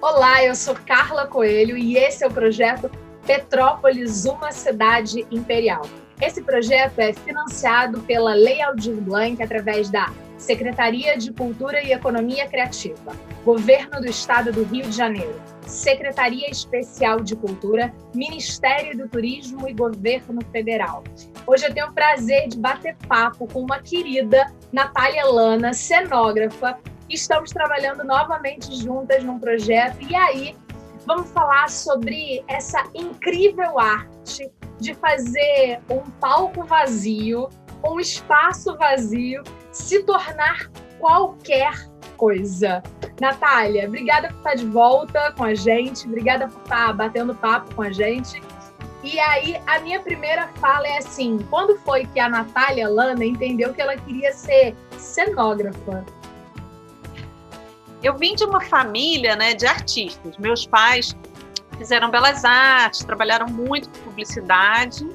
Olá, eu sou Carla Coelho e esse é o projeto Petrópolis, uma cidade imperial. Esse projeto é financiado pela Lei Aldir Blanc através da Secretaria de Cultura e Economia Criativa, Governo do Estado do Rio de Janeiro, Secretaria Especial de Cultura, Ministério do Turismo e Governo Federal. Hoje eu tenho o prazer de bater papo com uma querida, Natália Lana, cenógrafa. Estamos trabalhando novamente juntas num projeto e aí vamos falar sobre essa incrível arte de fazer um palco vazio, um espaço vazio, se tornar qualquer coisa. Natália, obrigada por estar de volta com a gente, obrigada por estar batendo papo com a gente. E aí, a minha primeira fala é assim, quando foi que a Natália Lana entendeu que ela queria ser cenógrafa? Eu vim de uma família, né, de artistas. Meus pais fizeram belas artes, trabalharam muito com publicidade.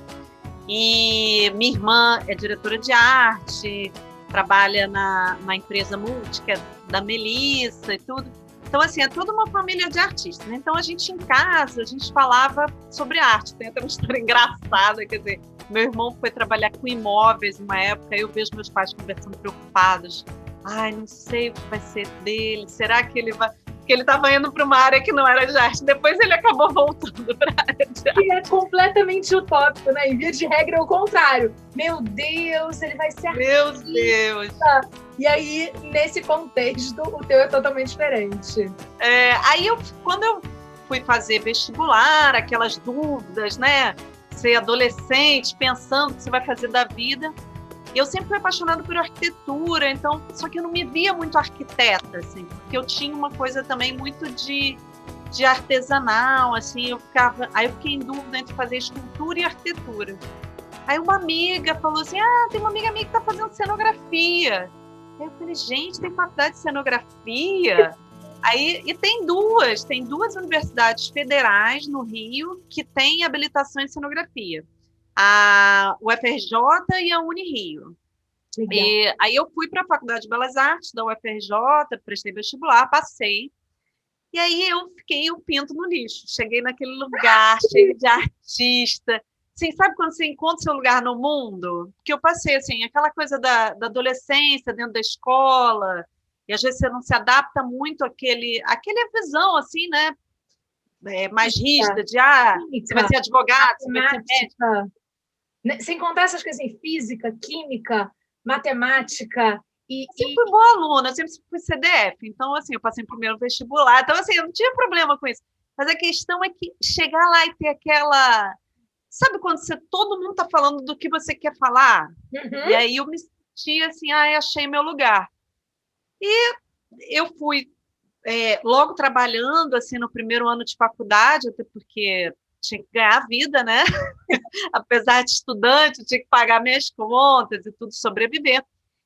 E minha irmã é diretora de arte, trabalha na empresa Multi, que é da Melissa e tudo. Então, assim, é toda uma família de artistas. Né? Então, a gente em casa, a gente falava sobre arte. Tem até uma história engraçada, quer dizer, meu irmão foi trabalhar com imóveis uma época, eu vejo meus pais conversando preocupados. Ai, não sei o que vai ser dele, será que ele vai... Porque ele estava indo para uma área que não era de arte, depois ele acabou voltando para a área de arte. Que é completamente utópico, né? Em via de regra é o contrário. Meu Deus, ele vai ser artista. Meu Deus! E aí, nesse contexto, o teu é totalmente diferente. Aí, quando eu fui fazer vestibular, aquelas dúvidas, né? Ser adolescente, pensando o que você vai fazer da vida... Eu sempre fui apaixonada por arquitetura, então, só que eu não me via muito arquiteta, assim, porque eu tinha uma coisa também muito de artesanal, assim, aí eu fiquei em dúvida entre fazer escultura e arquitetura. Aí uma amiga falou assim, tem uma amiga minha que está fazendo cenografia. Aí eu falei, gente, tem faculdade de cenografia? E tem duas universidades federais no Rio que têm habilitação em cenografia. A UFRJ e a Unirio. E aí eu fui para a Faculdade de Belas Artes da UFRJ, prestei vestibular, passei. E aí eu fiquei o pinto no lixo. Cheguei naquele lugar cheio de artista. Assim, sabe quando você encontra seu lugar no mundo? Porque eu passei, assim, aquela coisa da adolescência dentro da escola, e às vezes você não se adapta muito àquela visão, assim, né? Mais rígida de, você vai ser advogado, você vai ser médico. Sem contar essas coisas assim, física, química, matemática. Eu sempre fui boa aluna, eu sempre fui CDF. Então, assim, eu passei em primeiro vestibular. Então, assim, eu não tinha problema com isso. Mas a questão é que chegar lá e ter aquela... Sabe quando todo mundo está falando do que você quer falar? Uhum. E aí eu me senti assim, achei meu lugar. E eu fui logo trabalhando, assim, no primeiro ano de faculdade, até porque tinha que ganhar a vida, né? Apesar de estudante, tinha que pagar minhas contas e tudo, sobreviver.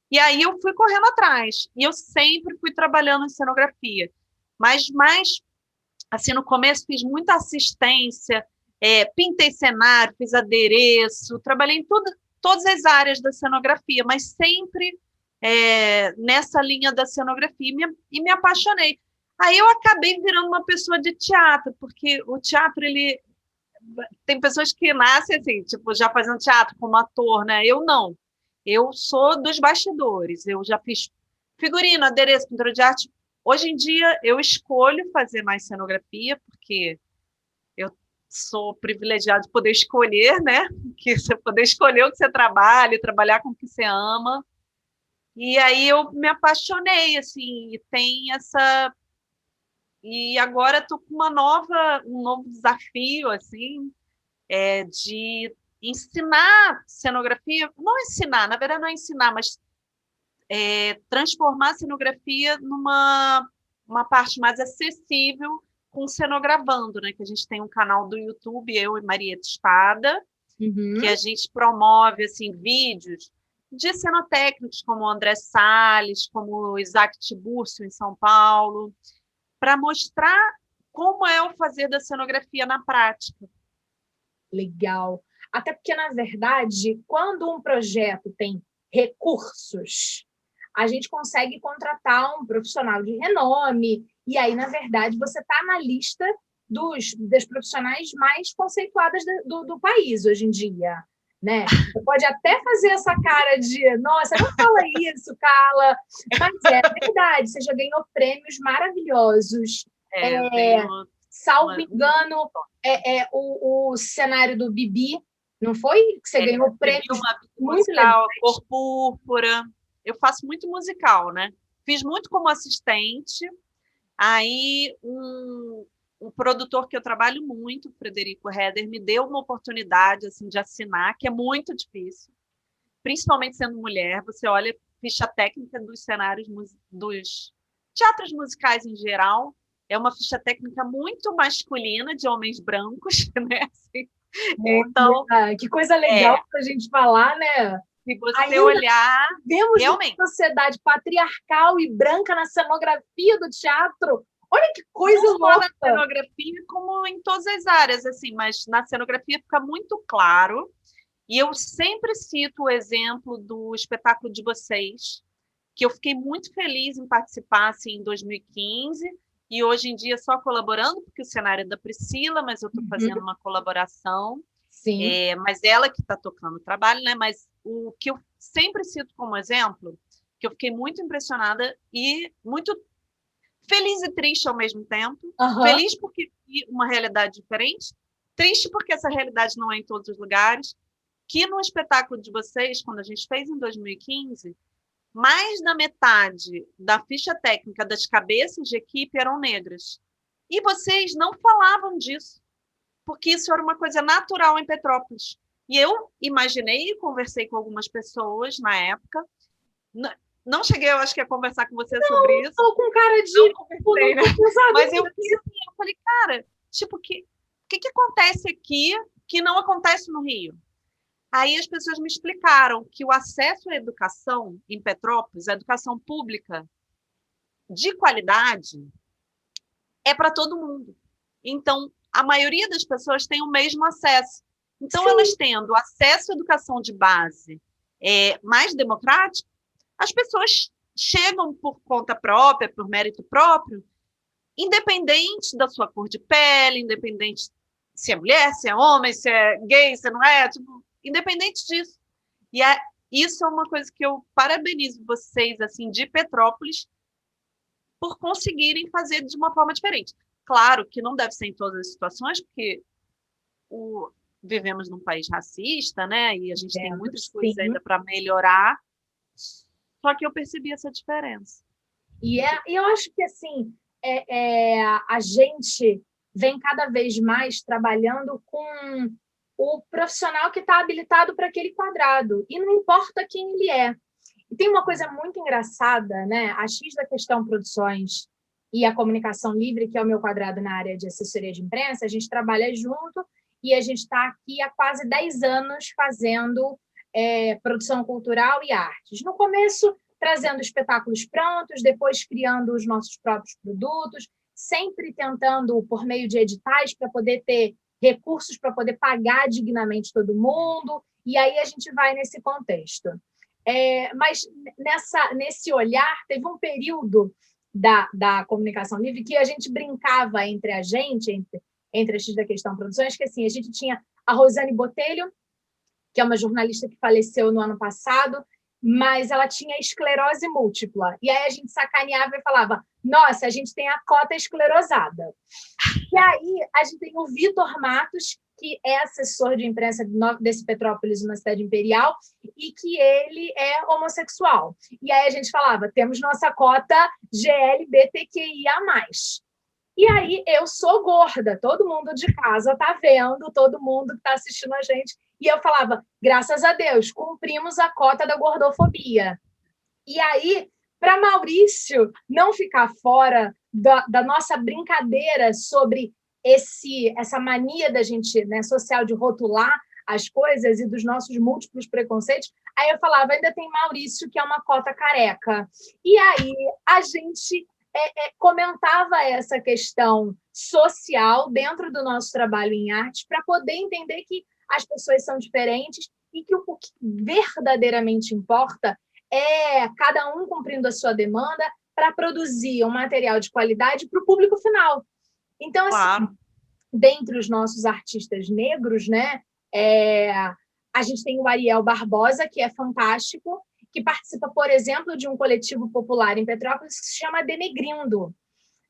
E aí eu fui correndo atrás. E eu sempre fui trabalhando em cenografia. Mas assim, no começo fiz muita assistência, pintei cenário, fiz adereço, trabalhei em todas as áreas da cenografia, mas sempre nessa linha da cenografia e me apaixonei. Aí eu acabei virando uma pessoa de teatro, porque o teatro, ele... Tem pessoas que nascem assim, tipo, já fazendo teatro como ator, né? Eu não. Eu sou dos bastidores. Eu já fiz figurino, adereço, pintura de arte. Hoje em dia, eu escolho fazer mais cenografia, porque eu sou privilegiada de poder escolher, né? Que você poder escolher o que você trabalha, trabalhar com o que você ama. E aí eu me apaixonei, assim, e tem essa... E agora estou com um novo desafio, assim, de ensinar cenografia, não ensinar, na verdade não é ensinar, mas transformar a cenografia uma parte mais acessível com cenogravando, né? Que a gente tem um canal do YouTube, eu e Marieta Espada, que a gente promove assim, vídeos de cenotécnicos como o André Salles, como o Isaac Tiburcio em São Paulo, para mostrar como é o fazer da cenografia na prática. Legal. Até porque, na verdade, quando um projeto tem recursos, a gente consegue contratar um profissional de renome E aí, na verdade, você está na lista das profissionais mais conceituadas do país hoje em dia, né? Você pode até fazer essa cara de, nossa, não fala isso, Carla, mas é verdade, você já ganhou prêmios maravilhosos. Eu tenho Salvo engano, o cenário do Bibi, não foi? Que você ganhou prêmios uma muito musical, legais. Cor Púrpura. Eu faço muito musical, né? Fiz muito como assistente. Aí um produtor que eu trabalho muito, Frederico Heder, me deu uma oportunidade assim de assinar, que é muito difícil, principalmente sendo mulher. Você olha a ficha técnica dos cenários dos teatros musicais em geral, é uma ficha técnica muito masculina de homens brancos, né? Assim, então, que coisa legal para a gente falar, né? se você ainda olhar, vemos realmente, uma sociedade patriarcal e branca na cenografia do teatro. Olha que coisa não louca! só na cenografia, como em todas as áreas, assim, mas na cenografia fica muito claro. E eu sempre cito o exemplo do espetáculo de vocês, que eu fiquei muito feliz em participar assim, em 2015, e hoje em dia só colaborando, porque o cenário é da Priscila, mas eu estou fazendo uma colaboração. Sim. Mas ela que está tocando o trabalho, né? Mas o que eu sempre cito como exemplo, que eu fiquei muito impressionada e muito feliz e triste ao mesmo tempo. Feliz porque vi uma realidade diferente, triste porque essa realidade não é em todos os lugares, que no espetáculo de vocês, quando a gente fez em 2015, mais da metade da ficha técnica das cabeças de equipe eram negras. E vocês não falavam disso, porque isso era uma coisa natural em Petrópolis. E eu imaginei e conversei com algumas pessoas na época. Não cheguei, eu acho que, a conversar com você sobre isso. Estou com cara de... Não conversei, né? Mas eu fiz assim, eu falei, cara, tipo, o que acontece aqui que não acontece no Rio? Aí as pessoas me explicaram que o acesso à educação em Petrópolis, a educação pública de qualidade, é para todo mundo. Então, a maioria das pessoas tem o mesmo acesso. Então, Sim. Elas tendo acesso à educação de base mais democrático, as pessoas chegam por conta própria, por mérito próprio, independente da sua cor de pele, independente se é mulher, se é homem, se é gay, se não é, tipo, independente disso. E isso é uma coisa que eu parabenizo vocês, assim, de Petrópolis, por conseguirem fazer de uma forma diferente. Claro que não deve ser em todas as situações, porque vivemos num país racista, né? E a gente tem muitas coisas ainda para melhorar. Só que eu percebi essa diferença. E eu acho que assim a gente vem cada vez mais trabalhando com o profissional que está habilitado para aquele quadrado, e não importa quem ele é. E tem uma coisa muito engraçada, né? A X da Questão Produções e a Comunicação Livre, que é o meu quadrado na área de assessoria de imprensa, a gente trabalha junto e a gente está aqui há quase 10 anos fazendo produção cultural e artes. No começo, trazendo espetáculos prontos, depois criando os nossos próprios produtos, sempre tentando, por meio de editais, para poder ter recursos para poder pagar dignamente todo mundo, e aí a gente vai nesse contexto. Mas nesse olhar, teve um período da comunicação livre que a gente brincava entre a gente, entre a X da Questão Produções, que assim, a gente tinha a Rosane Botelho, que é uma jornalista que faleceu no ano passado, mas ela tinha esclerose múltipla. E aí a gente sacaneava e falava, nossa, a gente tem a cota esclerosada. E aí a gente tem o Vitor Matos, que é assessor de imprensa desse Petrópolis, uma cidade imperial, e que ele é homossexual. E aí a gente falava, temos nossa cota GLBTQIA+. E aí eu sou gorda, todo mundo de casa está vendo, todo mundo que está assistindo a gente. E eu falava, graças a Deus, cumprimos a cota da gordofobia. E aí, para Maurício não ficar fora da nossa brincadeira sobre essa mania da gente, né, social, de rotular as coisas e dos nossos múltiplos preconceitos, aí eu falava, ainda tem Maurício, que é uma cota careca. E aí a gente comentava essa questão social dentro do nosso trabalho em arte para poder entender que as pessoas são diferentes e que o que verdadeiramente importa é cada um cumprindo a sua demanda para produzir um material de qualidade para o público final. Então, assim, Claro. dentre os nossos artistas negros, né, a gente tem o Ariel Barbosa, que é fantástico, que participa, por exemplo, de um coletivo popular em Petrópolis que se chama Denegrindo,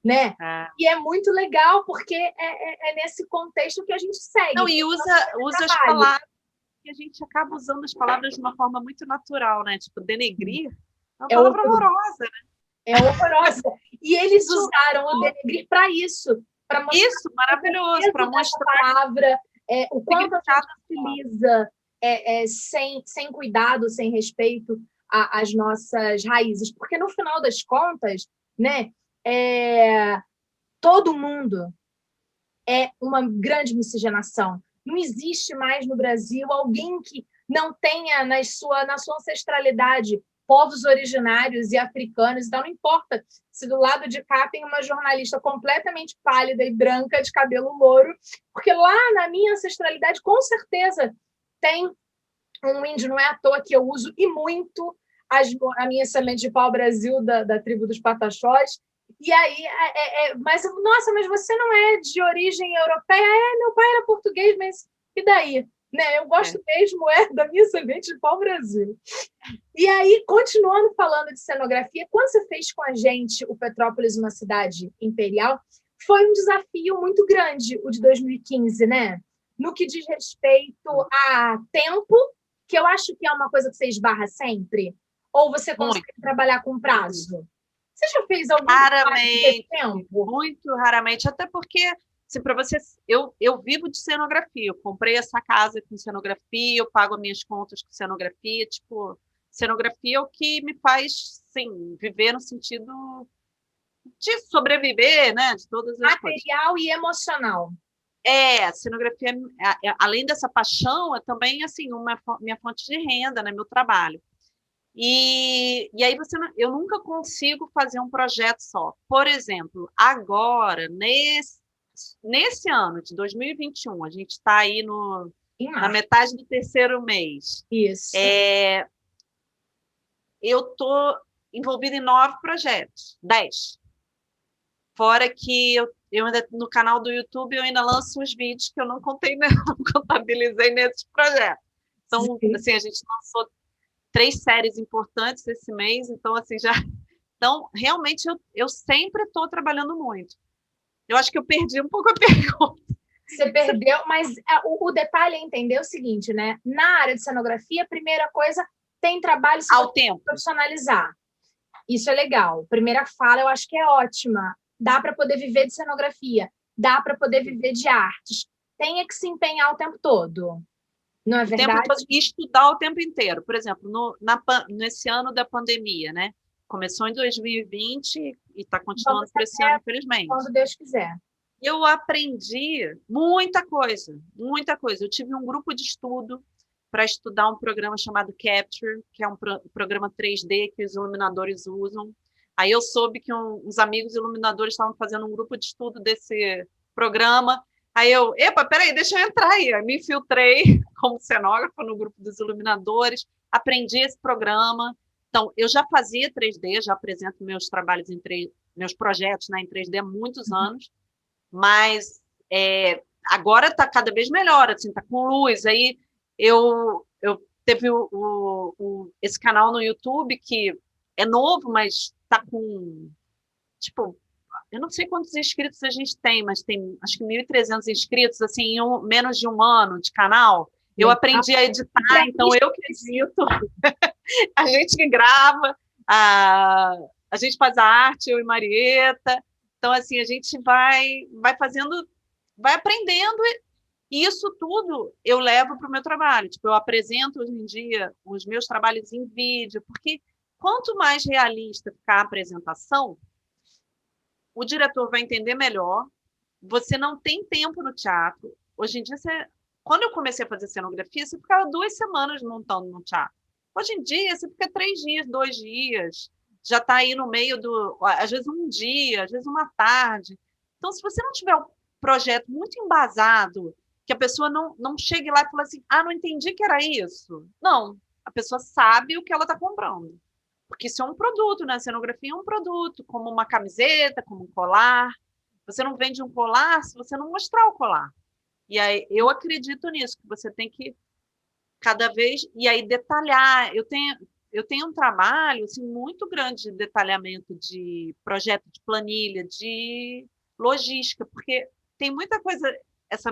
né? E é muito legal, porque é nesse contexto que a gente segue. Não, e usa as palavras, e a gente acaba usando as palavras de uma forma muito natural, né? Tipo, denegrir é uma palavra horrorosa, né? É horrorosa. E eles usaram o denegrir para isso, para mostrar isso, maravilhoso, para mostrar a palavra, o quanto a gente utiliza sem cuidado, sem respeito às nossas raízes. Porque, no final das contas, né, todo mundo é uma grande miscigenação. Não existe mais no Brasil alguém que não tenha na sua ancestralidade povos originários e africanos. Então, não importa se do lado de cá tem uma jornalista completamente pálida e branca, de cabelo louro, porque lá na minha ancestralidade, com certeza, tem um índio. Não é à toa que eu uso, e muito, a minha semente de pau-brasil da tribo dos Pataxós. E aí, mas você não é de origem europeia? Meu pai era português, mas e daí? Né? Eu gosto mesmo da minha semente de pau-brasil. E aí, continuando falando de cenografia, quando você fez com a gente o Petrópolis, uma cidade imperial, foi um desafio muito grande, o de 2015, né? No que diz respeito a tempo, que eu acho que é uma coisa que você esbarra sempre, ou você consegue trabalhar com prazo? Você já fez algum tempo? Muito raramente, até porque, assim, para você, eu vivo de cenografia, eu comprei essa casa com cenografia, eu pago as minhas contas com cenografia, tipo, cenografia é o que me faz, sim, viver no sentido de sobreviver, né, de todas as coisas. Material e emocional. A cenografia, além dessa paixão, é também, assim, minha fonte de renda, né, meu trabalho. E aí eu nunca consigo fazer um projeto só. Por exemplo, agora, nesse ano de 2021, a gente está aí na metade do terceiro mês. Isso. Eu estou envolvida em 9 projetos, 10. Fora que eu ainda, no canal do YouTube, eu ainda lanço uns vídeos que eu não contabilizei nesses projetos. Então, assim, a gente lançou 3 séries importantes esse mês, então, assim, Então, realmente, eu sempre estou trabalhando muito. Eu acho que eu perdi um pouco a pergunta. Você perdeu, mas o detalhe é entender o seguinte, né? Na área de cenografia, a primeira coisa, tem trabalho ao tempo profissionalizar. Isso é legal. Primeira fala, eu acho que é ótima. Dá para poder viver de cenografia, dá para poder viver de artes. Tem que se empenhar o tempo todo. Não é verdade? E estudar o tempo inteiro. Por exemplo, nesse ano da pandemia, né? Começou em 2020 e está continuando por esse ano, infelizmente. Quando Deus quiser. Eu aprendi muita coisa, muita coisa. Eu tive um grupo de estudo para estudar um programa chamado Capture, que é um programa 3D que os iluminadores usam. Aí eu soube que uns amigos iluminadores estavam fazendo um grupo de estudo desse programa. Aí peraí, deixa eu entrar aí. Aí me infiltrei como cenógrafa no grupo dos iluminadores, aprendi esse programa. Então, eu já fazia 3D, já apresento meus trabalhos meus projetos, né, em 3D há muitos anos, mas agora está cada vez melhor, assim, está com luz. Aí eu teve esse canal no YouTube que é novo, mas está com, tipo, eu não sei quantos inscritos a gente tem, mas tem acho que 1.300 inscritos, assim, em menos de um ano de canal. Eu aprendi a editar, então eu que edito, a gente que grava, a gente faz a arte, eu e Marieta. Então, assim, a gente vai fazendo, vai aprendendo, e isso tudo eu levo para o meu trabalho. Tipo, eu apresento hoje em dia os meus trabalhos em vídeo, porque quanto mais realista ficar a apresentação, o diretor vai entender melhor. Você não tem tempo no teatro. Hoje em dia, quando eu comecei a fazer cenografia, você ficava 2 semanas montando no teatro. Hoje em dia, você fica 3 dias, 2 dias, já está aí no meio às vezes um dia, às vezes uma tarde. Então, se você não tiver um projeto muito embasado, que a pessoa não chegue lá e fale assim, não entendi que era isso. Não, a pessoa sabe o que ela está comprando. Porque isso é um produto, né? A cenografia é um produto, como uma camiseta, como um colar. Você não vende um colar se você não mostrar o colar. E aí eu acredito nisso, que você tem que cada vez e aí detalhar. Eu tenho um trabalho assim, muito grande de detalhamento de projeto de planilha, de logística, porque tem muita coisa, essa,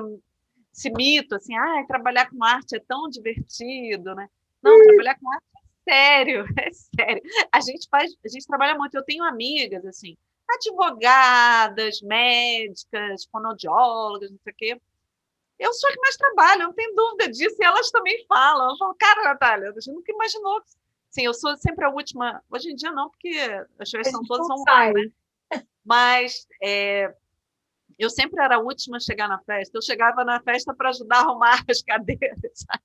esse mito assim, trabalhar com arte é tão divertido, né? Não, trabalhar com arte é sério, é sério. A gente trabalha muito. Eu tenho amigas assim, advogadas, médicas, fonoaudiólogas, não sei o quê. Eu sou a que mais trabalho, eu não tenho dúvida disso, e elas também falam. Eu falo, cara, Natália, a gente nunca imaginou. Sim, eu sou sempre a última. Hoje em dia não, porque as shows A são gente todas não online, sai. né? Mas eu sempre era a última a chegar na festa. Eu chegava na festa para ajudar a arrumar as cadeiras, sabe?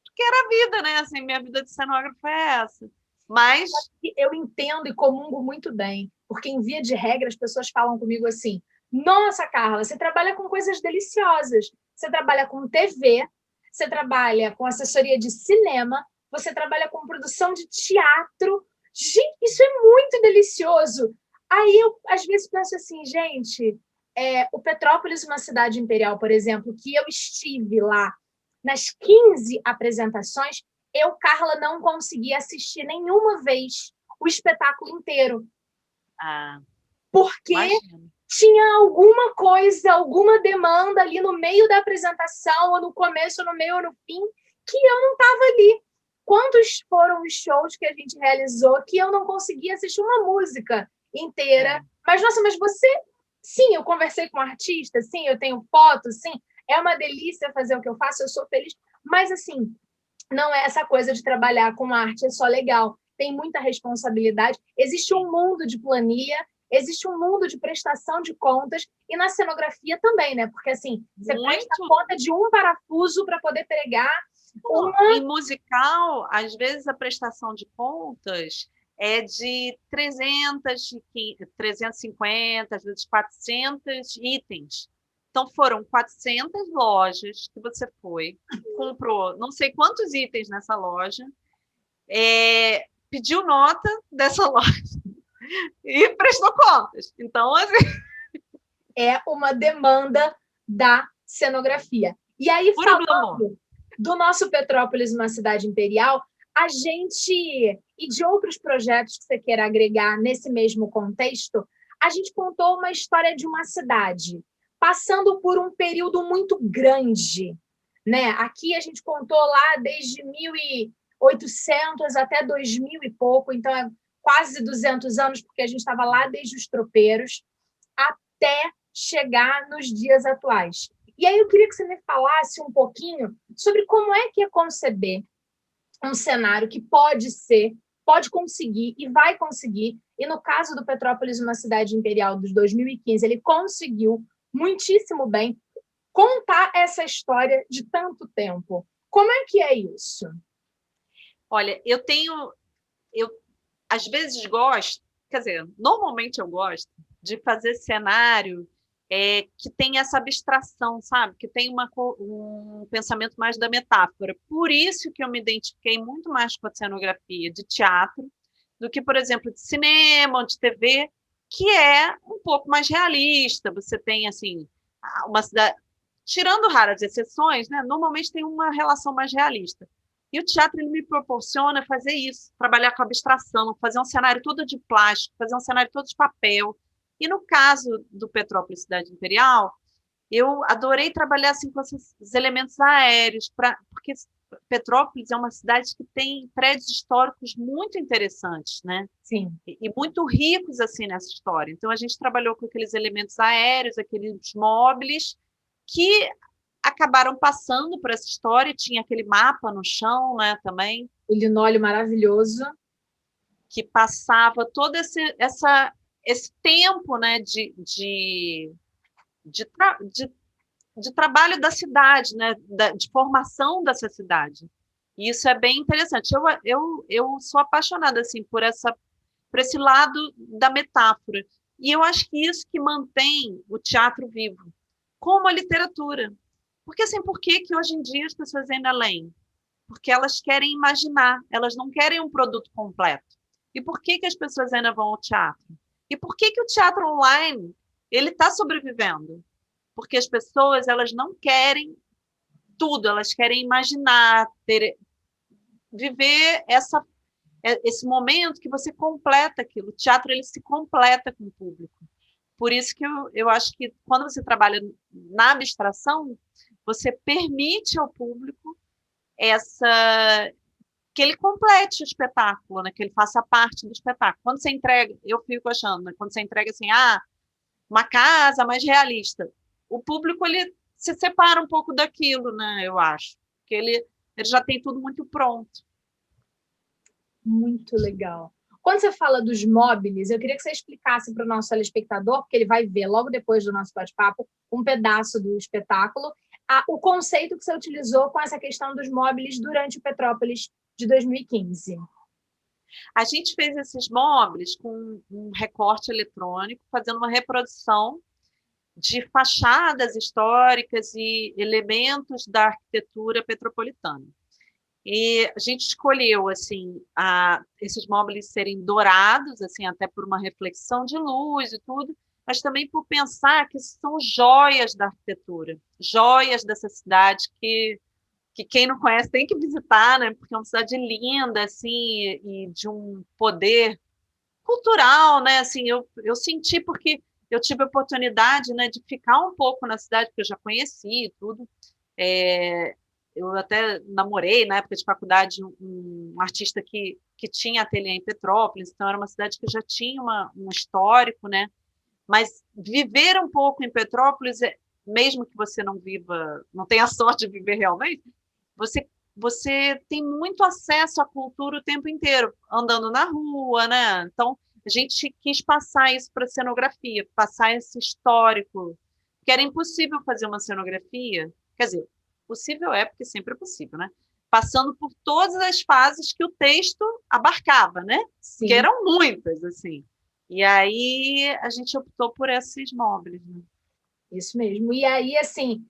Porque era a vida, né? Assim, minha vida de cenógrafa é essa. Mas. Eu entendo e comungo muito bem, porque em via de regra as pessoas falam comigo assim: nossa, Carla, você trabalha com coisas deliciosas. Você trabalha com TV, você trabalha com assessoria de cinema, você trabalha com produção de teatro. Gente, isso é muito delicioso. Aí eu, às vezes, penso assim, gente, o Petrópolis, uma cidade imperial, por exemplo, que eu estive lá nas 15 apresentações, eu, Carla, não consegui assistir nenhuma vez o espetáculo inteiro. Ah, Porque imagino. tinha alguma coisa, alguma demanda ali no meio da apresentação, ou no começo, ou no meio, ou no fim, que eu não estava ali. Quantos foram os shows que a gente realizou que eu não consegui assistir uma música inteira? Mas, nossa, mas você... Sim, eu conversei com um artista, sim, eu tenho fotos, sim, é uma delícia fazer o que eu faço, eu sou feliz. Mas, assim, não é essa coisa de trabalhar com arte, é só legal. Tem muita responsabilidade. Existe um mundo de planilha, existe um mundo de prestação de contas, e na cenografia também, né? Porque assim, você presta Muito. conta de um parafuso para poder pregar Em musical, às vezes a prestação de contas é de 350, às vezes 400 itens. Então, foram 400 lojas que você foi, comprou não sei quantos itens nessa loja, pediu nota dessa loja e prestou contas. Então, assim, é uma demanda da cenografia. E aí, puro glamour. falando do nosso Petrópolis, uma cidade imperial, a gente, e de outros projetos que você queira agregar nesse mesmo contexto, a gente contou uma história de uma cidade passando por um período muito grande, né? Aqui a gente contou lá desde 1800 até 2000 e pouco, então é quase 200 anos, porque a gente estava lá desde os tropeiros até chegar nos dias atuais. E aí eu queria que você me falasse um pouquinho sobre como é que é conceber um cenário que pode ser, pode conseguir e vai conseguir. E no caso do Petrópolis, uma cidade imperial dos 2015, ele conseguiu muitíssimo bem contar essa história de tanto tempo. Como é que é isso? Olha, eu às vezes gosto, quer dizer, normalmente eu gosto de fazer cenário que tem essa abstração, sabe? Que tem um pensamento mais da metáfora. Por isso que eu me identifiquei muito mais com a cenografia de teatro do que, por exemplo, de cinema ou de TV, que é um pouco mais realista. Você tem, assim, uma cidade... Tirando raras exceções, né? Normalmente tem uma relação mais realista. E o teatro ele me proporciona fazer isso, trabalhar com abstração, fazer um cenário todo de plástico, fazer um cenário todo de papel. E no caso do Petrópolis Cidade Imperial, eu adorei trabalhar assim com esses elementos aéreos, porque Petrópolis é uma cidade que tem prédios históricos muito interessantes, né? Sim. E muito ricos assim nessa história. Então a gente trabalhou com aqueles elementos aéreos, aqueles móveis que acabaram passando por essa história. Tinha aquele mapa no chão, né? Também O linóleo maravilhoso. que passava todo esse tempo, né? De trabalho da cidade, né? De formação dessa cidade. E isso é bem interessante. Eu sou apaixonada assim por esse lado da metáfora. E eu acho que isso que mantém o teatro vivo, como a literatura. Porque assim, por que hoje em dia as pessoas ainda leem? Porque elas querem imaginar, elas não querem um produto completo. E por que as pessoas ainda vão ao teatro? E por que o teatro online ele está sobrevivendo? Porque as pessoas elas não querem tudo, elas querem imaginar, viver esse momento que você completa aquilo. O teatro ele se completa com o público. Por isso que eu acho que quando você trabalha na abstração, você permite ao público que ele complete o espetáculo, né? Que ele faça parte do espetáculo. Quando você entrega, eu fico achando, né? Quando você entrega assim, uma casa mais realista, o público ele se separa um pouco daquilo, né? Eu acho, porque ele já tem tudo muito pronto. Muito legal. Quando você fala dos móveis, eu queria que você explicasse para o nosso telespectador, porque ele vai ver logo depois do nosso bate-papo um pedaço do espetáculo, o conceito que você utilizou com essa questão dos móveis durante o Petrópolis de 2015. A gente fez esses móveis com um recorte eletrônico, fazendo uma reprodução de fachadas históricas e elementos da arquitetura petropolitana. E a gente escolheu assim esses móveis serem dourados, assim, até por uma reflexão de luz e tudo, mas também por pensar que são joias da arquitetura, joias dessa cidade que quem não conhece tem que visitar, né? Porque é uma cidade linda, assim, e de um poder cultural, né? Assim, eu senti porque eu tive a oportunidade, né, de ficar um pouco na cidade, porque eu já conheci e tudo. Eu até namorei, na época de faculdade, um artista que tinha ateliê em Petrópolis, então era uma cidade que já tinha um histórico, né? Mas viver um pouco em Petrópolis, mesmo que você não viva, não tenha a sorte de viver realmente, você tem muito acesso à cultura o tempo inteiro, andando na rua, né? Então, a gente quis passar isso para a cenografia, passar esse histórico, que era impossível fazer uma cenografia, quer dizer, possível porque sempre é possível, né? Passando por todas as fases que o texto abarcava, né? Sim. Que eram muitas, assim. E aí a gente optou por esses móveis, né? Isso mesmo. E aí, assim,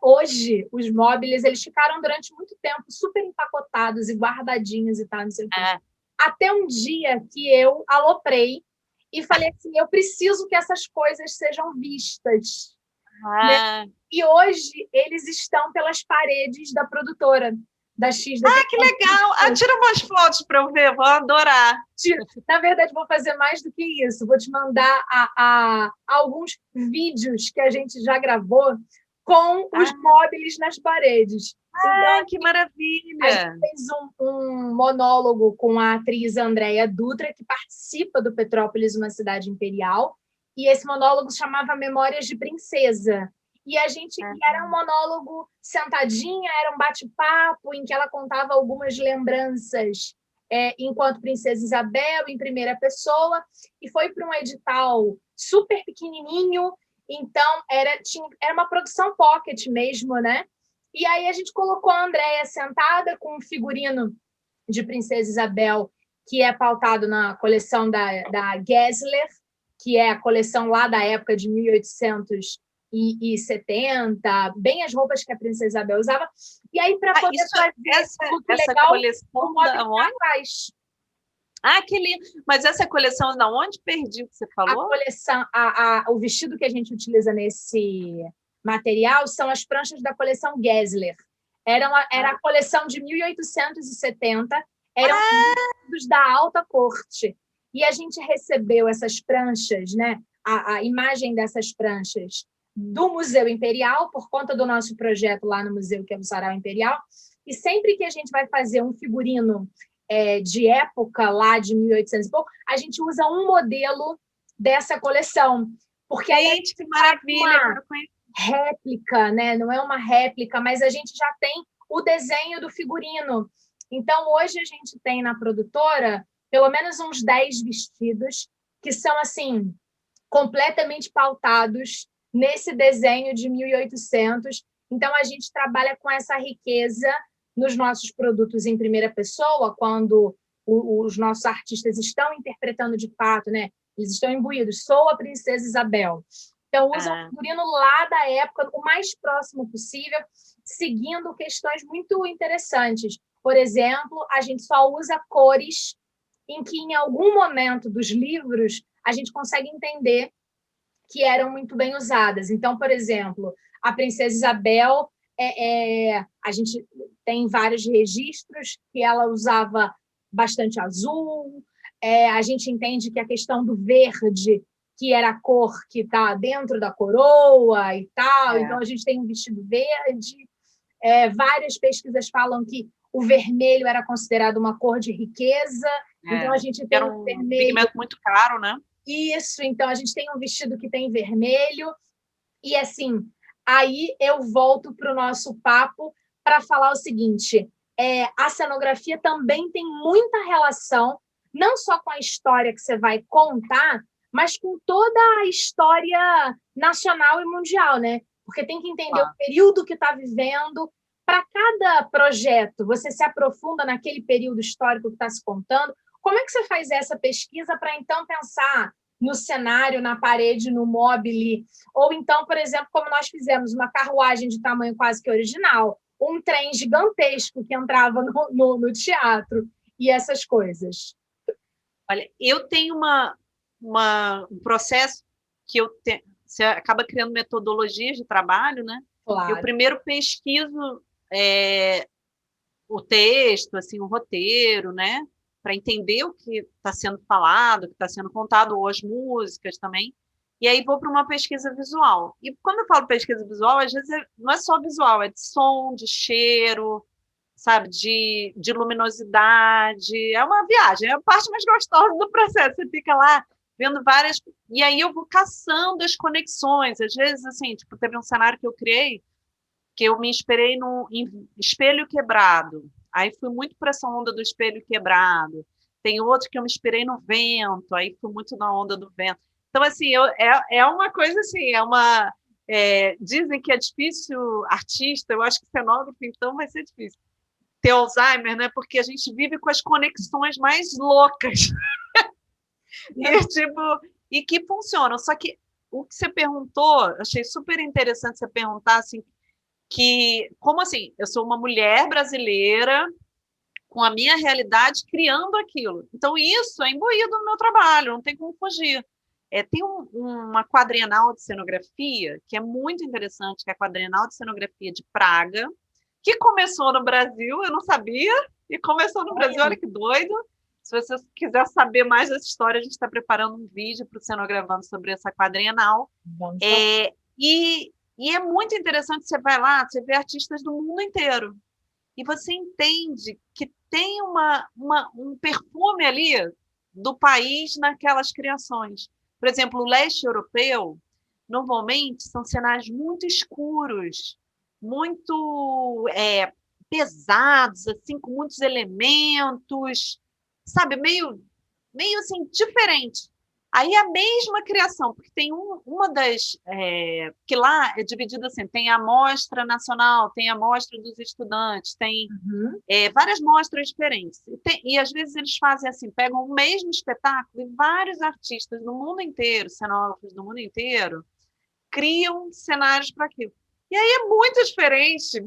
hoje, os móveis, eles ficaram durante muito tempo super empacotados e guardadinhos e tal, não sei o quê. Até um dia que eu aloprei e falei assim, eu preciso que essas coisas sejam vistas. Né? E hoje eles estão pelas paredes da produtora, da X. Que legal! Tira umas fotos para eu ver, vou adorar. Na verdade, vou fazer mais do que isso. Vou te mandar alguns vídeos que a gente já gravou com os móveis nas paredes. Então, que maravilha! A gente fez um monólogo com a atriz Andréia Dutra, que participa do Petrópolis, uma cidade imperial, e esse monólogo se chamava Memórias de Princesa. E a gente era um monólogo sentadinha, era um bate-papo em que ela contava algumas lembranças enquanto Princesa Isabel, em primeira pessoa, e foi para um edital super pequenininho, então era uma produção pocket mesmo, né? E aí a gente colocou a Andréia sentada com um figurino de Princesa Isabel, que é pautado na coleção da Gessler, que é a coleção lá da época de 1870, bem as roupas que a Princesa Isabel usava. E aí, para poder fazer essa legal, coleção da onde? Que lindo! Mas essa coleção da onde? Perdi o que você falou? A coleção, o vestido que a gente utiliza nesse material são as pranchas da coleção Gessler. Era a coleção de 1870, eram vestidos da alta corte. E a gente recebeu essas pranchas, né? A imagem dessas pranchas do Museu Imperial, por conta do nosso projeto lá no museu, que é o Sarau Imperial. E sempre que a gente vai fazer um figurino de época lá de 1800 e pouco, a gente usa um modelo dessa coleção. Porque gente, que maravilha! Réplica, né? Não é uma réplica, mas a gente já tem o desenho do figurino. Então, hoje a gente tem na produtora pelo menos uns 10 vestidos que são assim completamente pautados nesse desenho de 1800. Então, a gente trabalha com essa riqueza nos nossos produtos em primeira pessoa, quando os nossos artistas estão interpretando de fato, né? Eles estão imbuídos. Sou a Princesa Isabel. Então, usam o figurino lá da época, o mais próximo possível, seguindo questões muito interessantes. Por exemplo, a gente só usa cores em que, em algum momento dos livros, a gente consegue entender que eram muito bem usadas. Então, por exemplo, a Princesa Isabel, a gente tem vários registros que ela usava bastante azul. A gente entende que a questão do verde, que era a cor que está dentro da coroa e tal, então a gente tem um vestido verde. Várias pesquisas falam que o vermelho era considerado uma cor de riqueza, então a gente tem era um vermelho, pigmento muito caro, né? Isso, então a gente tem um vestido que tem vermelho, e assim, aí eu volto para o nosso papo para falar o seguinte: a cenografia também tem muita relação, não só com a história que você vai contar, mas com toda a história nacional e mundial, né? Porque tem que entender o período que está vivendo. Para cada projeto, você se aprofunda naquele período histórico que está se contando. Como é que você faz essa pesquisa para, então, pensar no cenário, na parede, no mobile? Ou então, por exemplo, como nós fizemos, uma carruagem de tamanho quase que original, um trem gigantesco que entrava no teatro, e essas coisas. Olha, eu tenho um processo que você acaba criando metodologias de trabalho, né? Claro. Eu primeiro pesquiso o texto, assim, o roteiro, né? Para entender o que está sendo falado, o que está sendo contado, ou as músicas também. E aí vou para uma pesquisa visual. E quando eu falo pesquisa visual, às vezes não é só visual, é de som, de cheiro, sabe, de luminosidade. É uma viagem, é a parte mais gostosa do processo. Você fica lá vendo várias... E aí eu vou caçando as conexões. Às vezes, assim, tipo, teve um cenário que eu criei que eu me inspirei no espelho quebrado. Aí fui muito para essa onda do espelho quebrado. Tem outro que eu me inspirei no vento, aí fui muito na onda do vento. Então, assim, é uma coisa assim, dizem que é difícil artista, eu acho que cenógrafo, então, vai ser difícil ter Alzheimer, né? Porque a gente vive com as conexões mais loucas. E que funcionam. Só que o que você perguntou, achei super interessante você perguntar assim, que, como assim, eu sou uma mulher brasileira com a minha realidade criando aquilo. Então, isso é imbuído no meu trabalho, não tem como fugir. Tem uma quadrienal de cenografia que é muito interessante, que é a quadrienal de cenografia de Praga, que começou no Brasil, eu não sabia, e começou no Brasil, olha que doido. Se você quiser saber mais dessa história, a gente está preparando um vídeo para o Cenogravando sobre essa quadrienal. E é muito interessante, você vai lá, você vê artistas do mundo inteiro, e você entende que tem um perfume ali do país naquelas criações. Por exemplo, o leste europeu, normalmente, são cenários muito escuros, muito pesados, assim, com muitos elementos, sabe, meio assim, diferente. Aí a mesma criação, porque tem uma das... que lá é dividido assim, tem a mostra nacional, tem a mostra dos estudantes, tem várias mostras diferentes. E às vezes eles fazem assim, pegam o mesmo espetáculo e vários artistas do mundo inteiro, cenógrafos do mundo inteiro, criam cenários para aquilo. E aí é muito diferente.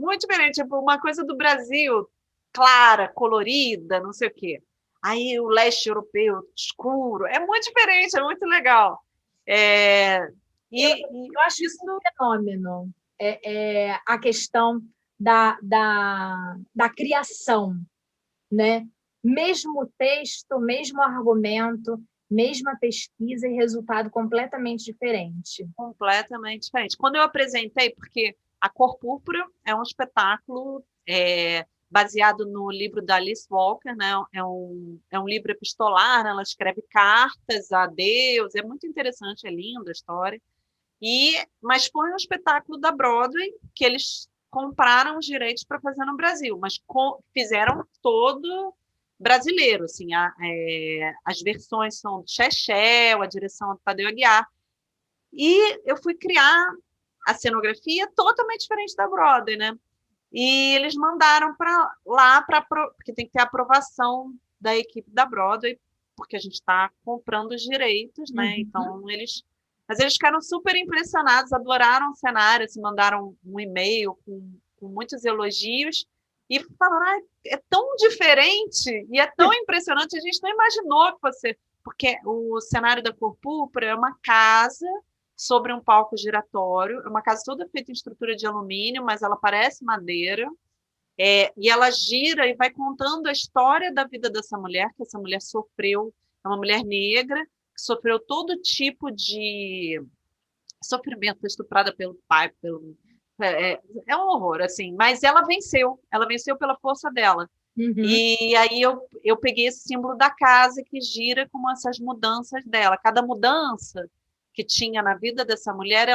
Tipo, uma coisa do Brasil, clara, colorida, não sei o quê. Aí o leste europeu, escuro, é muito diferente, é muito legal. Eu acho isso um fenômeno, a questão da criação, né? Mesmo texto, mesmo argumento, mesma pesquisa e resultado completamente diferente. Completamente diferente. Quando eu apresentei, porque A Cor Púrpura é um espetáculo baseado no livro da Alice Walker, né? É um livro epistolar, né? Ela escreve cartas a Deus, é muito interessante, é linda a história. Mas foi um espetáculo da Broadway que eles compraram os direitos para fazer no Brasil, mas fizeram todo brasileiro, assim, as versões são do Chechel, a direção do Tadeu Aguiar, e eu fui criar a cenografia totalmente diferente da Broadway, né? E eles mandaram para lá, porque tem que ter a aprovação da equipe da Broadway, porque a gente está comprando os direitos, né? Então, Mas eles ficaram super impressionados, adoraram o cenário, se mandaram um e-mail com muitos elogios. e falaram, ah, é tão diferente e é tão impressionante, a gente não imaginou que fosse, porque o cenário da Cor Púrpura é uma casa sobre um palco giratório, é uma casa toda feita em estrutura de alumínio, mas ela parece madeira, e ela gira e vai contando a história da vida dessa mulher, que essa mulher sofreu, é uma mulher negra, que sofreu todo tipo de sofrimento, estuprada pelo pai, é um horror, assim, mas ela venceu pela força dela. Uhum. E aí eu peguei esse símbolo da casa que gira com essas mudanças dela. Cada mudança que tinha na vida dessa mulher,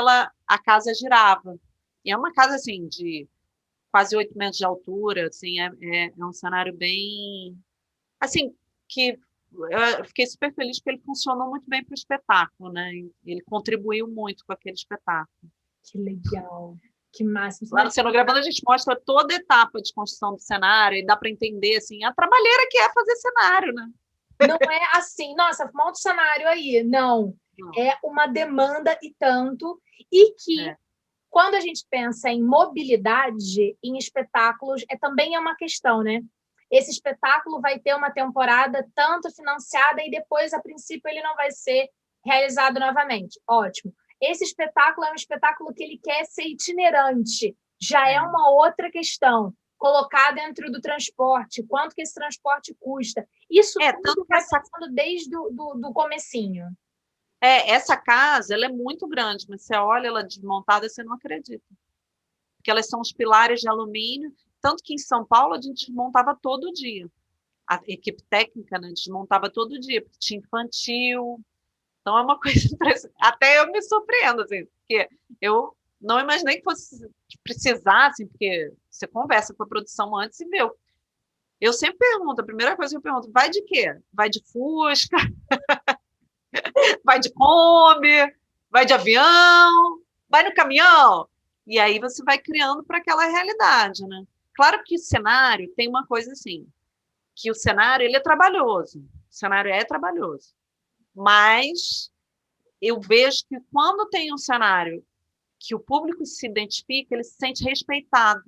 a casa girava. E é uma casa assim de quase 8 metros de altura, assim, é um cenário bem assim que eu fiquei super feliz porque ele funcionou muito bem para o espetáculo, né? Ele contribuiu muito com aquele espetáculo. Que legal, que máximo. Lá no Cenogravando a gente mostra toda a etapa de construção do cenário e dá para entender assim a trabalheira que é fazer cenário, né? Não é assim, nossa, monta o cenário aí. Não, Não, é uma demanda e tanto, e que é. quando a gente pensa em mobilidade em espetáculos, também é uma questão, né? Esse espetáculo vai ter uma temporada tanto financiada e depois, a princípio, ele não vai ser realizado novamente. Ótimo. Esse espetáculo é um espetáculo que ele quer ser itinerante. Já é uma outra questão. Colocar dentro do transporte, quanto que esse transporte custa. Isso Tanto tudo que vai passando desde do comecinho. essa casa ela é muito grande, mas você olha ela desmontada, você não acredita. Porque elas são os pilares de alumínio, tanto que em São Paulo a gente desmontava todo dia. A equipe técnica, né, desmontava todo dia, porque tinha infantil. Então é uma coisa impressionante. Até eu me surpreendo, assim, porque eu não imaginei que fosse que precisasse, porque você conversa com a produção antes e vê. Eu sempre pergunto, a primeira coisa que eu pergunto, vai de quê? Vai de Fusca? Vai de Kombi? Vai de avião? Vai no caminhão? E aí você vai criando para aquela realidade, né? Claro que o cenário tem uma coisa assim, que o cenário ele é trabalhoso. O cenário é trabalhoso. Mas eu vejo que quando tem um cenário que o público se identifica, ele se sente respeitado.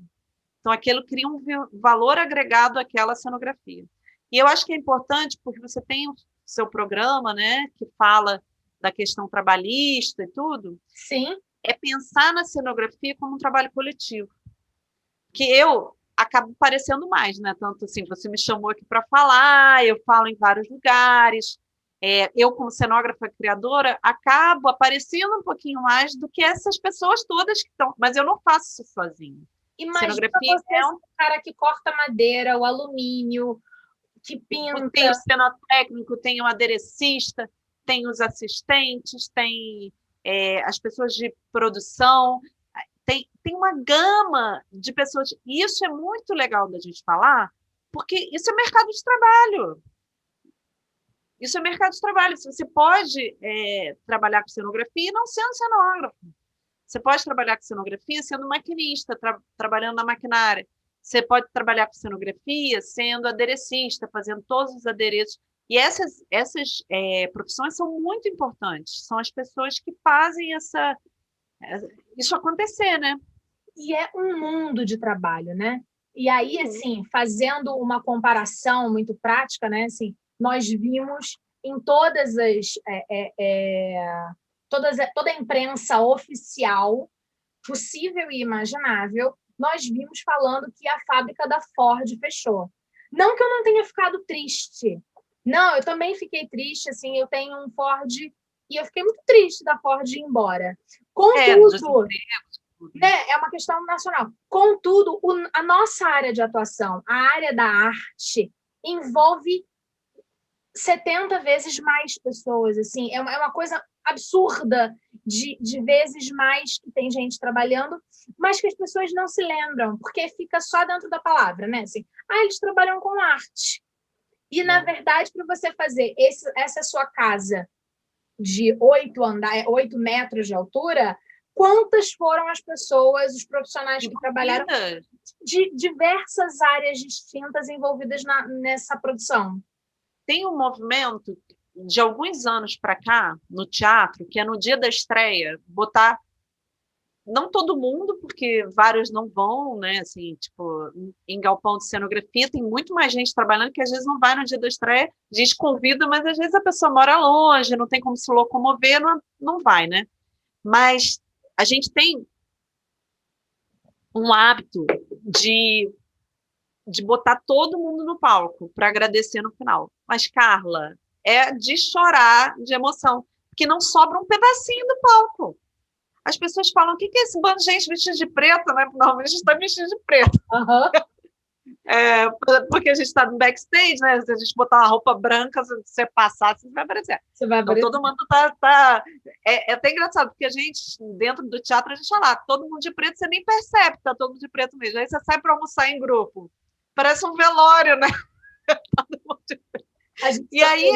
Então, aquilo cria um valor agregado àquela cenografia. E eu acho que é importante, porque você tem o seu programa, né, que fala da questão trabalhista e tudo, Sim. é pensar na cenografia como um trabalho coletivo. Que eu acabo parecendo mais, né? Tanto assim, você me chamou aqui para falar, eu falo em vários lugares. Eu, como cenógrafa criadora, acabo aparecendo um pouquinho mais do que essas pessoas todas que estão. Mas eu não faço isso sozinha. Imagina Cenografia você ser o cara que corta madeira, o alumínio, que tem o pinta. cenotécnico, tem o aderecista, tem os assistentes, tem as pessoas de produção, tem uma gama de pessoas. E isso é muito legal da gente falar, porque isso é mercado de trabalho. Isso é mercado de trabalho. Você pode trabalhar com cenografia e não sendo cenógrafo. Você pode trabalhar com cenografia sendo maquinista, trabalhando na maquinária. Você pode trabalhar com cenografia sendo aderecista, fazendo todos os adereços. E essas profissões são muito importantes. São as pessoas que fazem isso acontecer, né? E é um mundo de trabalho, né? E aí, assim, fazendo uma comparação muito prática, né? Assim, nós vimos em toda a imprensa oficial possível e imaginável, nós vimos falando que a fábrica da Ford fechou. Não que eu não tenha ficado triste. Não, eu também fiquei triste, assim, eu tenho um Ford e eu fiquei muito triste da Ford ir embora. Contudo, né, é uma questão nacional. Contudo, a nossa área de atuação, a área da arte, envolve 70 vezes mais pessoas. Assim, é uma coisa absurda de vezes mais que tem gente trabalhando, mas que as pessoas não se lembram, porque fica só dentro da palavra, né? Assim, eles trabalham com arte. E, na verdade, para você fazer essa sua casa de 8 metros de altura, quantas foram as pessoas, os profissionais que trabalharam de diversas áreas distintas envolvidas nessa produção? Tem um movimento de alguns anos para cá, no teatro, que é no dia da estreia, botar não todo mundo, porque vários não vão, né? Assim, tipo, em galpão de cenografia tem muito mais gente trabalhando que às vezes não vai no dia da estreia, diz convida, mas às vezes a pessoa mora longe, não tem como se locomover, não vai, né? Mas a gente tem um hábito de botar todo mundo no palco para agradecer no final. Mas, Carla, é de chorar de emoção, porque não sobra um pedacinho do palco. As pessoas falam, o que é esse bando de gente vestida de preto, né? Não, a gente está vestido de preto. Uhum. Porque a gente está no backstage, né? Se a gente botar uma roupa branca, se você passar, você vai aparecer. Você vai Então, todo mundo tá. É até engraçado, porque a gente, dentro do teatro, a gente fala, todo mundo de preto, você nem percebe que tá todo mundo de preto mesmo. Aí você sai para almoçar em grupo. Parece um velório, né? Todo mundo de preto. E aí,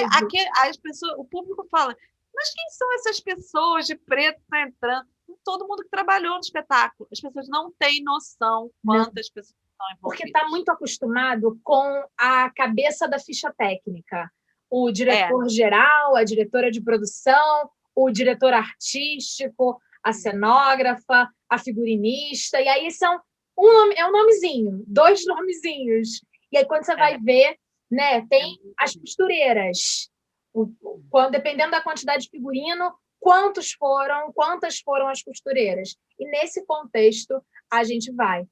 as pessoas, o público fala, mas quem são essas pessoas de preto que estão entrando? Todo mundo que trabalhou no espetáculo. As pessoas não têm noção quantas pessoas estão envolvidas. Porque está muito acostumado com a cabeça da ficha técnica. O diretor-geral, a diretora de produção, o diretor artístico, a cenógrafa, a figurinista, e aí são um nomezinho, 2 nomezinhos. E aí, quando você vai ver, né, tem as costureiras. Dependendo da quantidade de figurino, quantas foram as costureiras. E nesse contexto, a gente vai.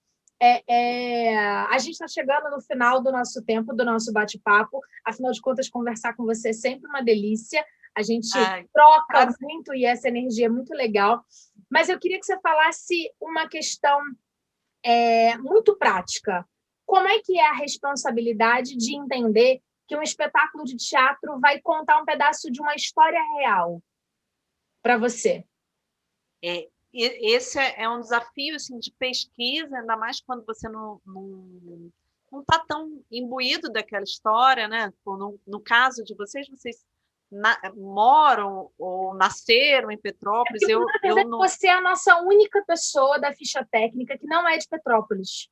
A gente está chegando no final do nosso tempo, do nosso bate-papo. Afinal de contas, conversar com você é sempre uma delícia. A gente troca muito e essa energia é muito legal. Mas eu queria que você falasse uma questão muito prática. Como é que é a responsabilidade de entender que um espetáculo de teatro vai contar um pedaço de uma história real para você? Esse é um desafio assim, de pesquisa, ainda mais quando você não está tão imbuído daquela história, né? No caso de vocês moram ou nasceram em Petrópolis. Você é a nossa única pessoa da ficha técnica que não é de Petrópolis.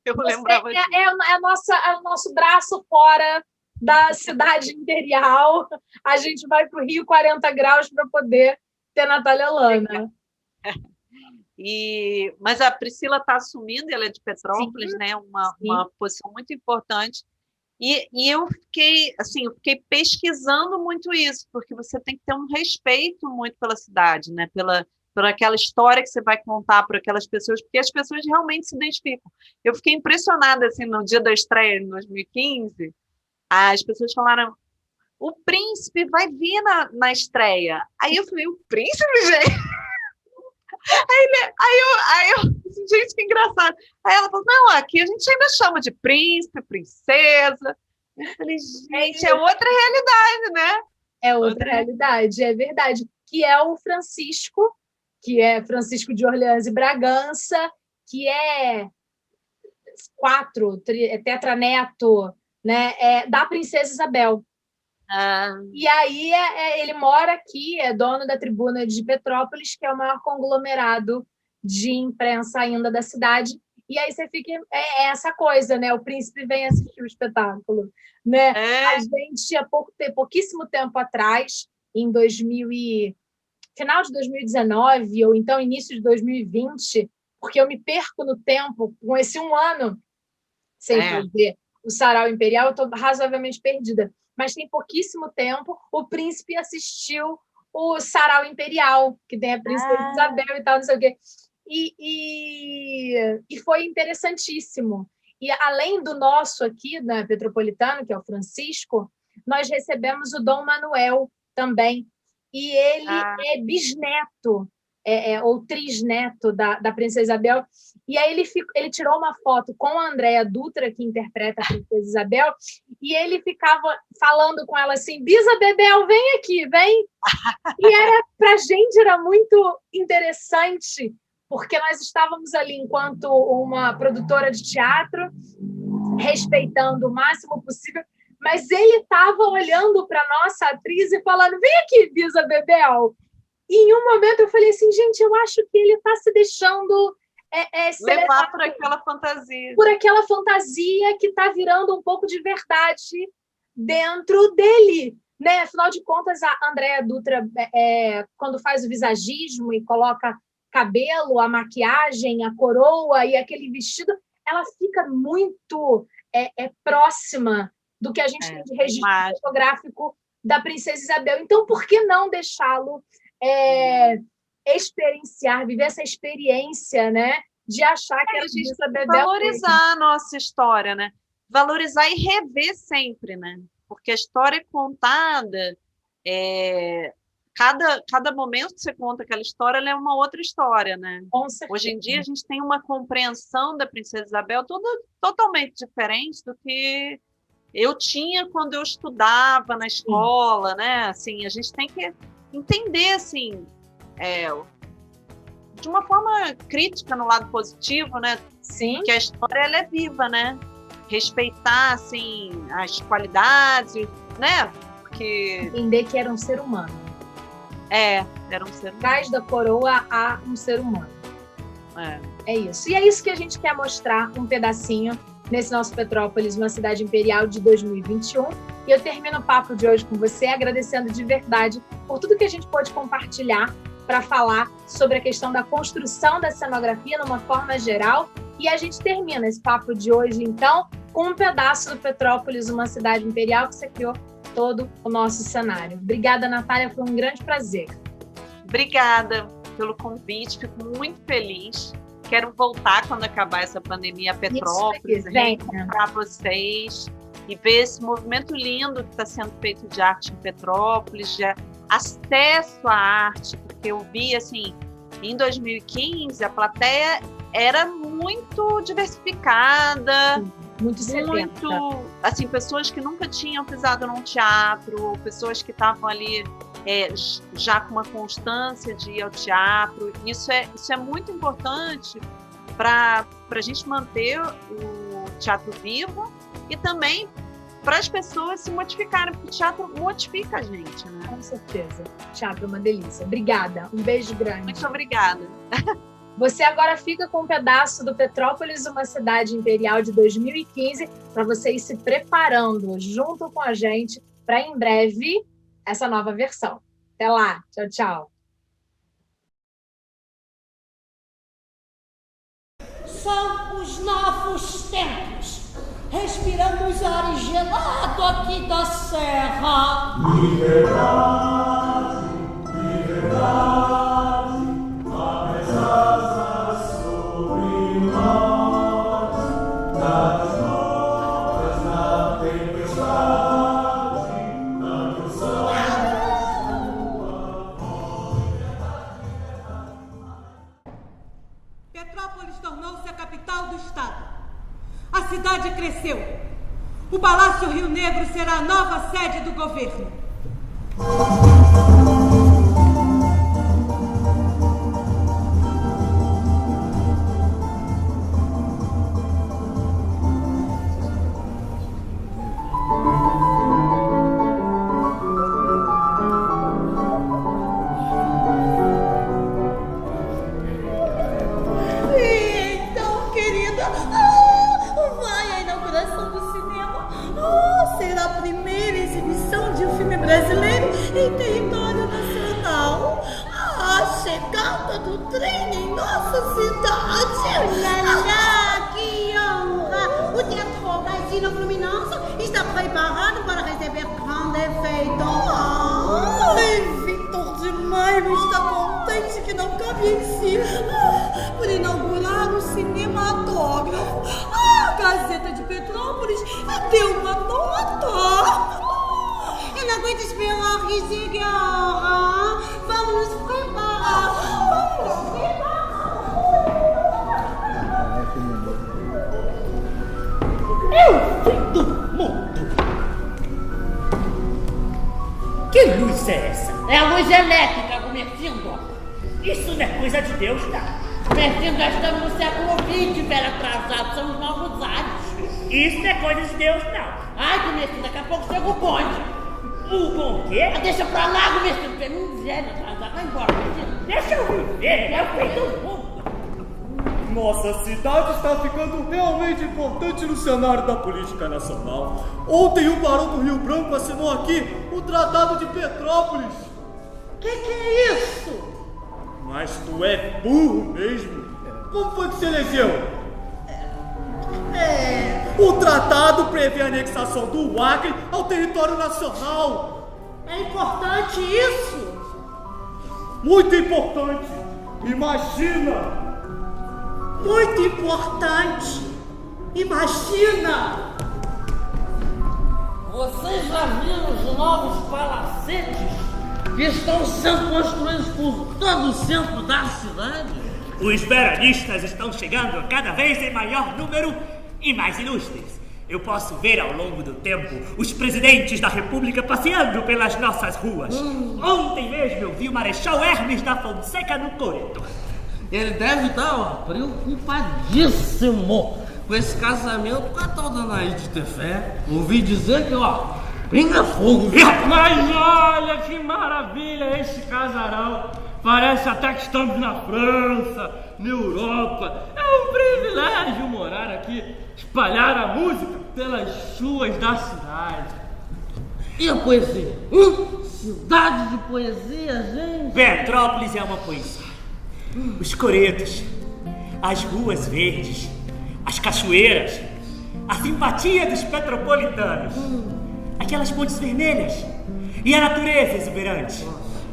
Eu lembrava disso. É o nosso braço fora da cidade imperial. A gente vai para o Rio 40 graus para poder ter Natália Lana. Mas a Priscila está assumindo, ela é de Petrópolis, né? Uma posição muito importante. E eu fiquei pesquisando muito isso, porque você tem que ter um respeito muito pela cidade, né? Pela aquela história que você vai contar para aquelas pessoas, porque as pessoas realmente se identificam. Eu fiquei impressionada, assim, no dia da estreia, em 2015, as pessoas falaram, o príncipe vai vir na estreia. Aí eu falei, o príncipe, gente? Aí eu, gente, que engraçado. Aí ela falou, não, aqui a gente ainda chama de príncipe, princesa. Eu falei, gente, é outra realidade, né? É outra realidade, é verdade. Que é o Francisco, que é Francisco de Orleans e Bragança, que é tetraneto, né, da Princesa Isabel. E aí ele mora aqui, é dono da Tribuna de Petrópolis, que é o maior conglomerado de imprensa ainda da cidade. E aí você fica essa coisa, né? O príncipe vem assistir o espetáculo, né? A gente há pouquíssimo tempo atrás, final de 2019 ou então início de 2020, porque eu me perco no tempo com esse um ano sem fazer o Sarau Imperial, eu estou razoavelmente perdida. Mas tem pouquíssimo tempo, o príncipe assistiu o Sarau Imperial, que tem a Princesa Isabel e tal, não sei o quê. E foi interessantíssimo. E além do nosso aqui, né, Petropolitano, que é o Francisco, nós recebemos o Dom Manuel também. E ele é bisneto, ou trisneto da Princesa Isabel. E aí ele tirou uma foto com a Andréa Dutra, que interpreta a Princesa Isabel, e ele ficava falando com ela assim, Bisa Bebel, vem aqui, vem. E para a gente era muito interessante, porque nós estávamos ali enquanto uma produtora de teatro, respeitando o máximo possível, mas ele estava olhando para a nossa atriz e falando, vem aqui, Bisa Bebel. E em um momento eu falei assim, gente, eu acho que ele está se deixando levar por aquela fantasia. Por aquela fantasia que está virando um pouco de verdade dentro dele. Né? Afinal de contas, a Andréa Dutra, quando faz o visagismo e coloca cabelo, a maquiagem, a coroa e aquele vestido, ela fica muito próxima do que a gente tem de registro fotográfico da Princesa Isabel. Então, por que não deixá-lo experienciar, viver essa experiência, né? De achar que a gente Isabel valorizar a nossa história, né? Valorizar e rever sempre, né? Porque a história é contada, cada momento que você conta aquela história, ela é uma outra história, né? Hoje em dia a gente tem uma compreensão da Princesa Isabel totalmente diferente do que eu tinha quando eu estudava na escola, né? Assim, a gente tem que entender, assim, de uma forma crítica no lado positivo, né? Sim. Que a história ela é viva, né? Respeitar, assim, as qualidades, né? Porque... entender que era um ser humano. Era um ser humano. Atrás da coroa há um ser humano. É isso. E é isso que a gente quer mostrar um pedacinho nesse nosso Petrópolis, uma cidade imperial de 2021. E eu termino o papo de hoje com você agradecendo de verdade por tudo que a gente pôde compartilhar para falar sobre a questão da construção da cenografia numa forma geral. E a gente termina esse papo de hoje, então, com um pedaço do Petrópolis, uma cidade imperial, que você criou todo o nosso cenário. Obrigada, Natália, foi um grande prazer. Obrigada pelo convite, fico muito feliz. Quero voltar quando acabar essa pandemia a Petrópolis, reencontrar vocês e ver esse movimento lindo que está sendo feito de arte em Petrópolis, de acesso à arte, porque eu vi, assim, em 2015, a plateia era muito diversificada, muito assim, pessoas que nunca tinham pisado num teatro, pessoas que estavam ali já com uma constância de ir ao teatro. Isso é muito importante para a gente manter o teatro vivo e também para as pessoas se modificarem, porque o teatro modifica a gente, né? Com certeza. O teatro é uma delícia. Obrigada. Um beijo grande. Muito obrigada. Você agora fica com um pedaço do Petrópolis, uma cidade imperial de 2015, para você ir se preparando junto com a gente para, em breve, essa nova versão. Até lá. Tchau, tchau. São os novos tempos. Respiramos ar gelado aqui da serra. Liberdade, liberdade, abre as asas sobre nós, das notas na tempestade, na canção. Petrópolis tornou-se a capital do estado. A cidade cresceu. O Palácio Rio Negro será a nova sede do governo. Então, querida, vai a inauguração do cinema. Será a primeira exibição de um filme brasileiro em território nacional. A chegada do trem em nossa cidade. Olha, que honra! O Teatro Gazino Fluminense está preparado para receber grande efeito. Victor de Maio está contente que não cabe em si por inaugurar o cinematógrafo. A Gazeta de Petrópolis deu uma nota. Eu não aguento esperar que chegue a hora. Vamos nos preparar. É o fim do mundo. Que luz é essa? É a luz elétrica, Gumercindo. Isso não é coisa de Deus, não. Gumercindo, já estamos no século XX, velho atrasado, são os novos ares. Isso não é coisa de Deus, não. Ai, Gumercindo, daqui a pouco chega o bonde. O bom quê? Deixa pra lá, Gumercindo, pra mim, velho atrasado. Vai embora, Gumercindo. Deixa eu viver, é o fim do mundo. Nossa cidade está ficando realmente importante no cenário da política nacional. Ontem o Barão do Rio Branco assinou aqui o Tratado de Petrópolis. Que é isso? Mas tu é burro mesmo. Como foi que você elegeu? O tratado prevê a anexação do Acre ao território nacional. É importante isso? Muito importante. Imagina! Muito importante. Imagina! Vocês já viram os novos palacetes que estão sendo construídos por todo o centro da cidade? Os veranistas estão chegando cada vez em maior número e mais ilustres. Eu posso ver ao longo do tempo os presidentes da República passeando pelas nossas ruas. Ontem mesmo eu vi o Marechal Hermes da Fonseca no corredor. Ele deve estar preocupadíssimo com esse casamento com a tal da Anaís de Tefé. Ouvi dizer que, pinga fogo. Mas olha que maravilha esse casarão. Parece até que estamos na França, na Europa. É um privilégio morar aqui, espalhar a música pelas ruas da cidade. E a poesia? Cidade de poesia, gente. Petrópolis é uma poesia. Os coretos, as ruas verdes, as cachoeiras, a simpatia dos petropolitanos, aquelas pontes vermelhas e a natureza exuberante.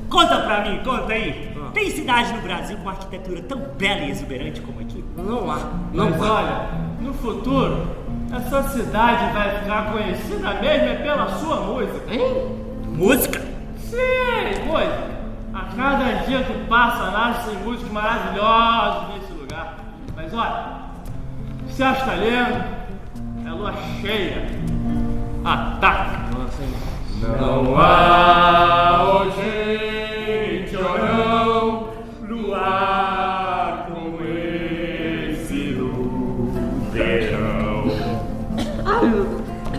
Conta pra mim, conta aí. Tem cidade no Brasil com arquitetura tão bela e exuberante como aqui? Não há. Mas olha, no futuro, essa cidade vai ficar conhecida mesmo pela sua música. Hein? Música? Sim, música. A cada dia que passa, nascem músicos maravilhosos nesse lugar. Mas olha, o que você acha que tá lendo? É lua cheia. Ataca! Não há, gente, ou não, luar como esse no verão.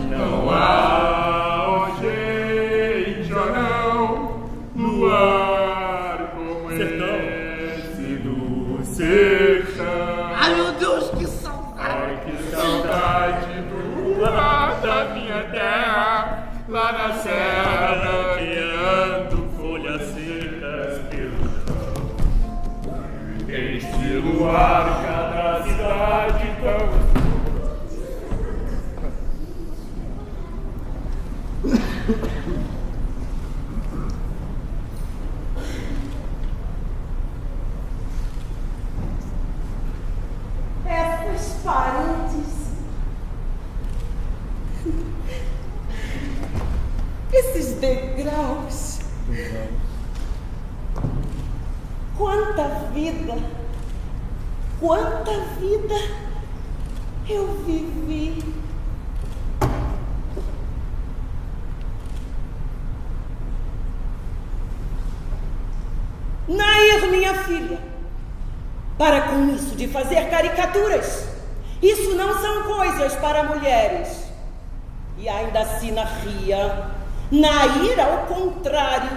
Não há, gente, ou não, luar como esse do sertão. Ai, meu Deus, que saudade! Ai, que saudade do luar da minha terra. Lá na serra, criando folhas secas pelo chão. Este luar, cada cidade tão... Essas paredes... Esses degraus. Quanta vida eu vivi. Nair, minha filha, para com isso de fazer caricaturas. Isso não são coisas para mulheres. E ainda assim ria. Nair, ao contrário,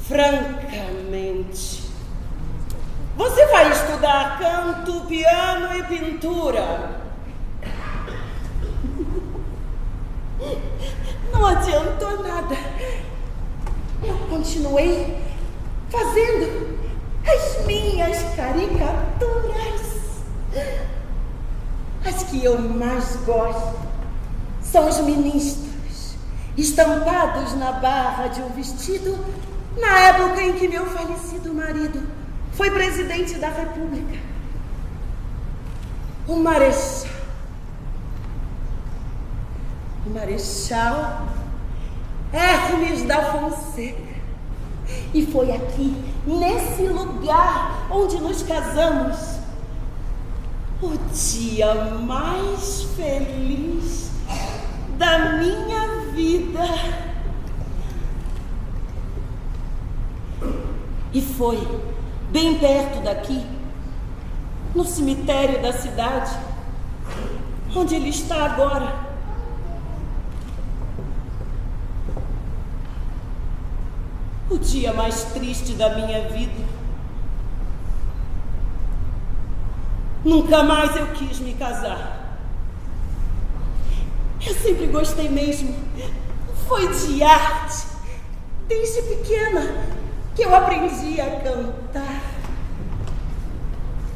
francamente. Você vai estudar canto, piano e pintura. Não adiantou nada. Eu continuei fazendo as minhas caricaturas. As que eu mais gosto são os ministros estampados na barra de um vestido na época em que meu falecido marido foi presidente da República. O Marechal Hermes da Fonseca. E foi aqui, nesse lugar onde nos casamos, o dia mais feliz da minha vida. E foi bem perto daqui, no cemitério da cidade, onde ele está agora. O dia mais triste da minha vida. Nunca mais eu quis me casar. Eu sempre gostei mesmo. Foi de arte. Desde pequena. que eu aprendi a cantar,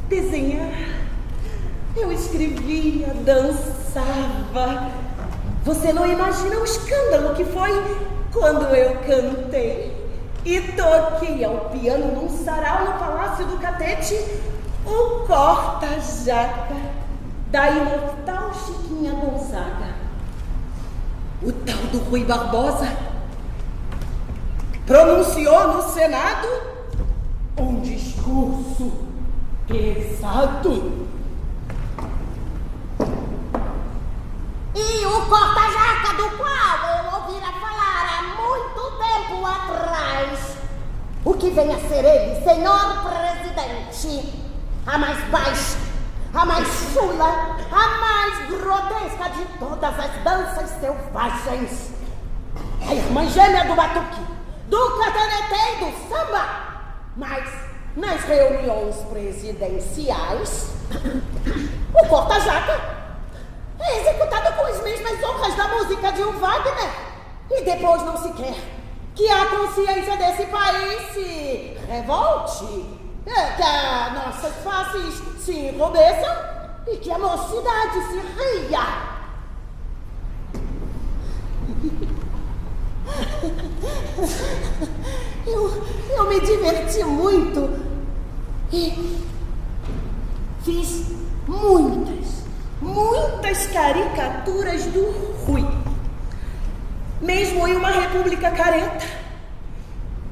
desenhar, eu escrevia, dançava. Você não imagina o escândalo que foi quando eu cantei e toquei ao piano num sarau no Palácio do Catete o corta-jaca da imortal Chiquinha Gonzaga. O tal do Rui Barbosa pronunciou no Senado um discurso pesado. E o corta-jaca do qual eu ouvira falar há muito tempo atrás, o que vem a ser ele, senhor presidente, a mais baixa, a mais chula, a mais grotesca de todas as danças selvagens, a irmã gêmea do batuque, do catanete e do samba. Mas nas reuniões presidenciais, o corta-jaca é executado com as mesmas honras da música de um Wagner. E depois não se quer que a consciência desse país se revolte, que as nossas faces se enrubesçam e que a mocidade se ria. Eu me diverti muito e fiz muitas caricaturas do Rui. Mesmo em uma república careta,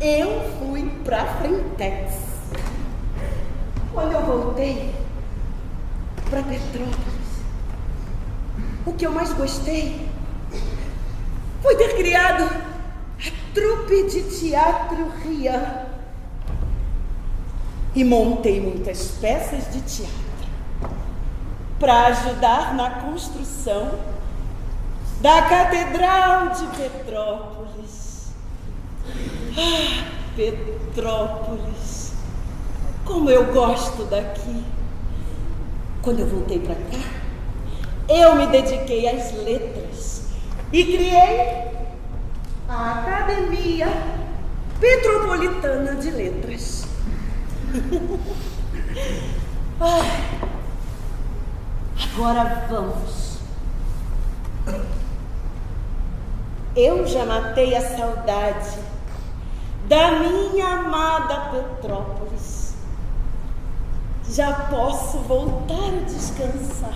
eu fui pra Frentex. Quando eu voltei pra Petrópolis, o que eu mais gostei foi ter criado a trupe de teatro Rian. E montei muitas peças de teatro para ajudar na construção da Catedral de Petrópolis. Ah, Petrópolis, como eu gosto daqui. Quando eu voltei para cá, eu me dediquei às letras e criei a Academia Petropolitana de Letras. Agora vamos. Eu já matei a saudade da minha amada Petrópolis. Já posso voltar a descansar.